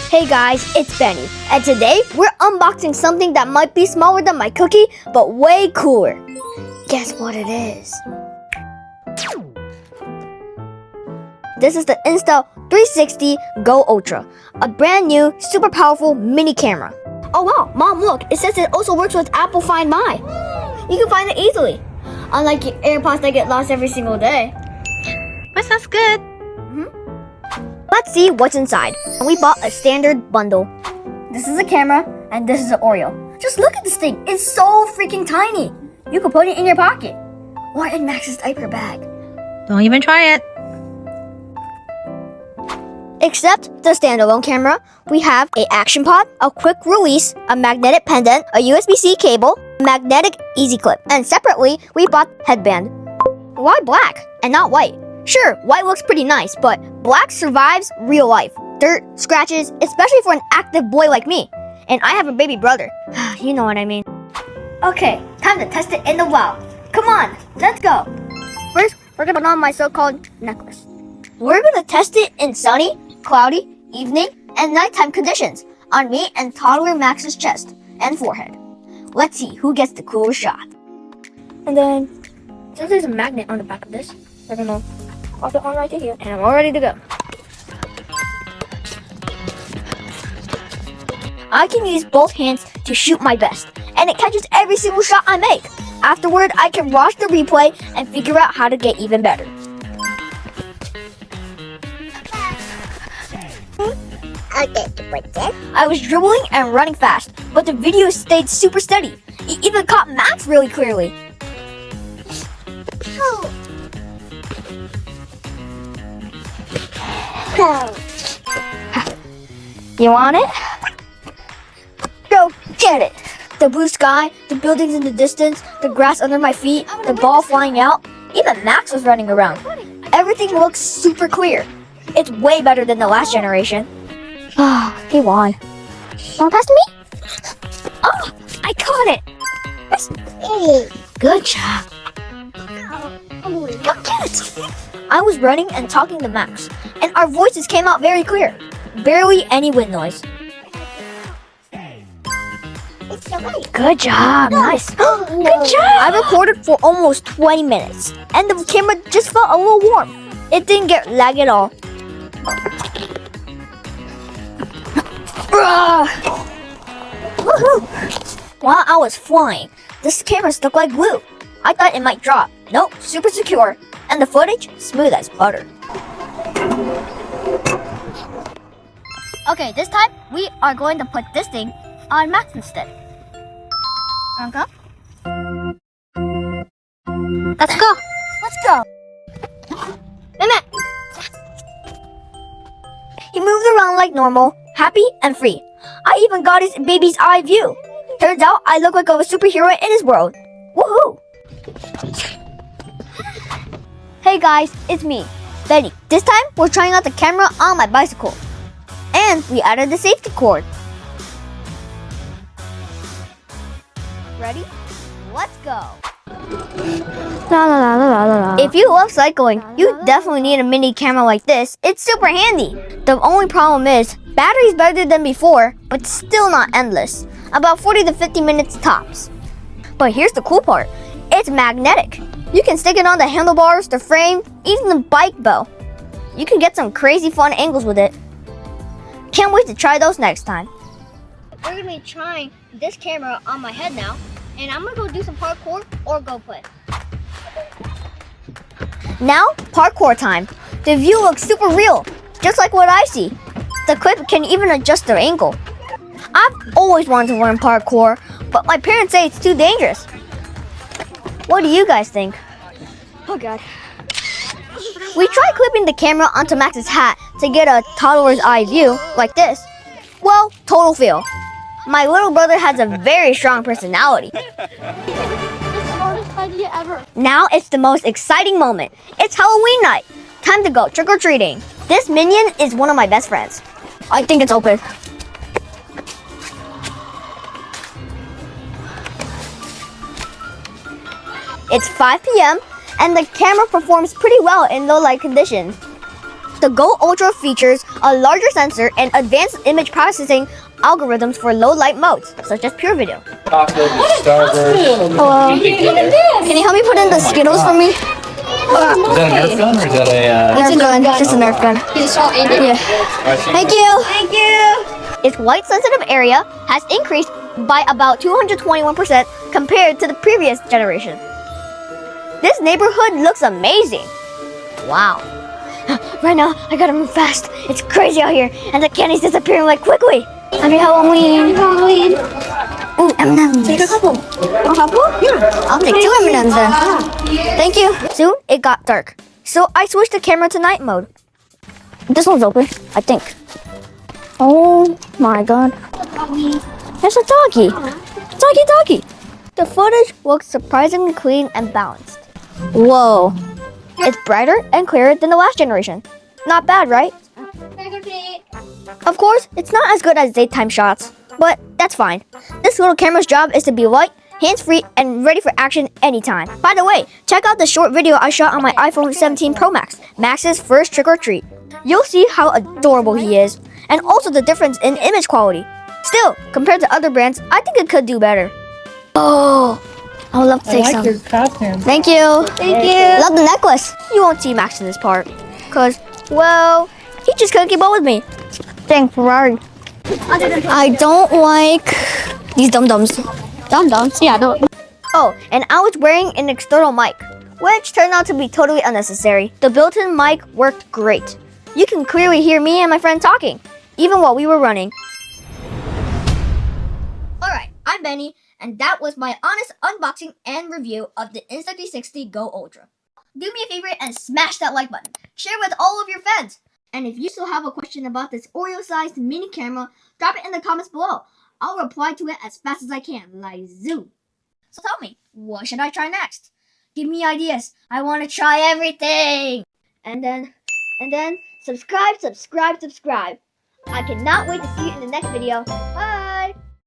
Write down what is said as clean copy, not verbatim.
Hey guys, it's Benny, and today we're unboxing something that might be smaller than my cookie, but way cooler. Guess what it is? This is the Insta360 GO Ultra, a brand new, super powerful mini camera. Oh wow, Mom, look, it says it also works with Apple Find My. You can find it easily, unlike your AirPods that get lost every single day. That sounds good. Let's see what's inside. We bought a standard bundle. This is a camera, and this is an Oreo. Just look at this thing. It's so freaking tiny. You could put it in your pocket or in Max's diaper bag. Don't even try it. Except the standalone camera, we have an action pod, a quick release, a magnetic pendant, a USB-C cable, a magnetic easy clip, and separately, we bought headband. Why black and not white? Sure, white looks pretty nice, but black survives real life. Dirt, scratches, especially for an active boy like me. And I have a baby brother. You know what I mean. Okay, time to test it in the wild. Come on, let's go. First, we're gonna put on my so-called necklace. We're gonna test it in sunny, cloudy, evening, and nighttime conditions on me and toddler Max's chest and forehead. Let's see who gets the coolest shot. And then, since there's a magnet on the back of this, we're gonna pop it on right to here, and I'm all ready to go. I can use both hands to shoot my best, and it catches every single shot I make. Afterward, I can watch the replay and figure out how to get even better. I was dribbling and running fast, but the video stayed super steady. It even caught Max really clearly. You want it? Go get it! The blue sky, the buildings in the distance, the grass under my feet, the ball flying out. Even Max was running around. Everything looks super clear. It's way better than the last generation. He won. Don't pass to me? Oh, I caught it! Good job. Go get it! I was running and talking to Max, and our voices came out very clear. Barely any wind noise. Good job, nice. Good job! I recorded for almost 20 minutes, and the camera just felt a little warm. It didn't get lag at all. While I was flying, this camera stuck like glue. I thought it might drop. Nope, super secure. And the footage, smooth as butter. Okay, this time, we are going to put this thing on Max instead. Okay? Let's go. Let's go. Max. He moved around like normal, happy and free. I even got his baby's eye view. Turns out I look like a superhero in his world. Woohoo! Hey guys, it's me, Betty. This time, we're trying out the camera on my bicycle. And we added the safety cord. Ready? Let's go. If you love cycling, you definitely need a mini camera like this. It's super handy. The only problem is, battery's better than before, but still not endless. About 40 to 50 minutes tops. But here's the cool part. It's magnetic. You can stick it on the handlebars, the frame, even the bike bell. You can get some crazy fun angles with it. Can't wait to try those next time. We're gonna be trying this camera on my head now, and I'm gonna go do some parkour or go play. Now, parkour time. The view looks super real, just like what I see. The clip can even adjust their angle. I've always wanted to learn parkour, but my parents say it's too dangerous. What do you guys think? Oh God. We tried clipping the camera onto Max's hat to get a toddler's eye view, like this. Well, total fail. My little brother has a very strong personality. Idea ever. Now it's the most exciting moment. It's Halloween night. Time to go trick-or-treating. This minion is one of my best friends. I think it's open. It's 5 p.m. and the camera performs pretty well in low light conditions. The Go Ultra features a larger sensor and advanced image processing algorithms for low light modes, such as pure video. Hello. Can you help me put in the Skittles for me? Is that a Nerf gun or is that a... It's a gun, just a Nerf gun. Yeah. Thank you. Thank you. Its light sensitive area has increased by about 221% compared to the previous generation. This neighborhood looks amazing. Wow. Right now, I gotta move fast. It's crazy out here, and the candy's disappearing like quickly. Happy Halloween. Ooh, M&M's. Take a couple. A couple? Yeah. I'll take 2 M&M's then. Thank you. Soon, it got dark, so I switched the camera to night mode. This one's open, I think. Oh my god. There's a doggy. Doggy. The footage looks surprisingly clean and balanced. Whoa. It's brighter and clearer than the last generation. Not bad, right? Of course, it's not as good as daytime shots, but that's fine. This little camera's job is to be light, hands-free, and ready for action anytime. By the way, check out the short video I shot on my iPhone 17 Pro Max, Max's first trick-or-treat. You'll see how adorable he is, and also the difference in image quality. Still, compared to other brands, I think it could do better. Oh, I would love to take some. your costume. Thank you. Thank you. Love the necklace. You won't see Max in this part, cause, well, he just couldn't keep up with me. Dang, Ferrari. I don't like these dum-dums. Dum-dums? Yeah, I don't. Oh, and I was wearing an external mic, which turned out to be totally unnecessary. The built-in mic worked great. You can clearly hear me and my friend talking, even while we were running. Alright, I'm Benny, and that was my honest unboxing and review of the Insta360 GO Ultra. Do me a favor and smash that like button. Share with all of your friends. And if you still have a question about this Oreo-sized mini camera, drop it in the comments below. I'll reply to it as fast as I can, like Zoom. So tell me, what should I try next? Give me ideas. I want to try everything. And then, subscribe. I cannot wait to see you in the next video. Bye.